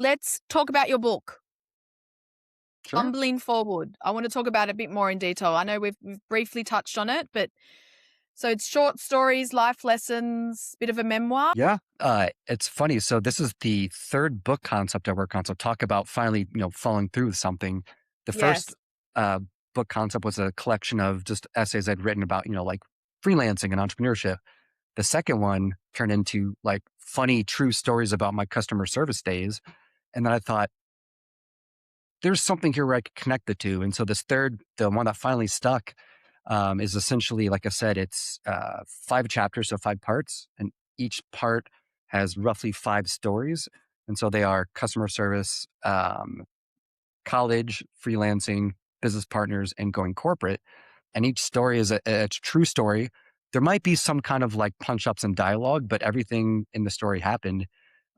let's talk about your book, Sure. Fumbling Forward. I want to talk about it a bit more in detail. I know we've briefly touched on it, but so it's short stories, life lessons, bit of a memoir. Yeah. It's funny. So this is the third book concept I work on. So talk about finally, following through with something. The first Yes. uh, book concept was a collection of just essays I'd written about, like freelancing and entrepreneurship. The second one turned into like funny, true stories about my customer service days. And then I thought, there's something here where I could connect the two. And so this third, the one that finally stuck, is essentially, like I said, it's 5 chapters, so 5 parts, and each part has roughly 5 stories. And so they are customer service, college, freelancing, business partners, and going corporate. And each story is a true story. There might be some kind of like punch ups and dialogue, but everything in the story happened.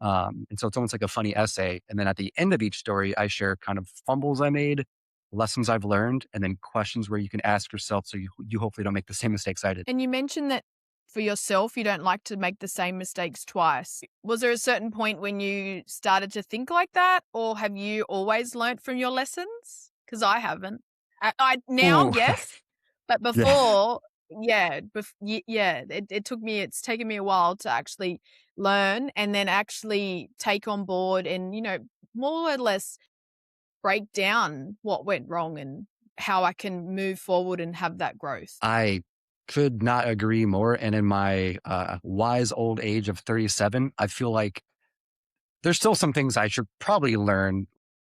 And so it's almost like a funny essay. And then at the end of each story, I share kind of fumbles I made, lessons I've learned, and then questions where you can ask yourself so you hopefully don't make the same mistakes I did. And you mentioned that for yourself, you don't like to make the same mistakes twice. Was there a certain point when you started to think like that, or have you always learnt from your lessons? Because I haven't. I now, Ooh, yes, but yeah. before, yeah, yeah, it took me. It's taken me a while to actually learn and then actually take on board and more or less break down what went wrong and how I can move forward and have that growth. I could not agree more. And in my wise old age of 37, I feel like there's still some things I should probably learn,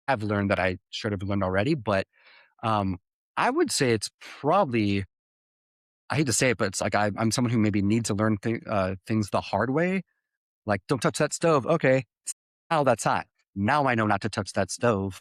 have learned that I should have learned already. But um, I would say it's probably, I hate to say it, but it's like I'm someone who maybe needs to learn things the hard way. Like, don't touch that stove. Okay. Oh, that's hot. Now I know not to touch that stove.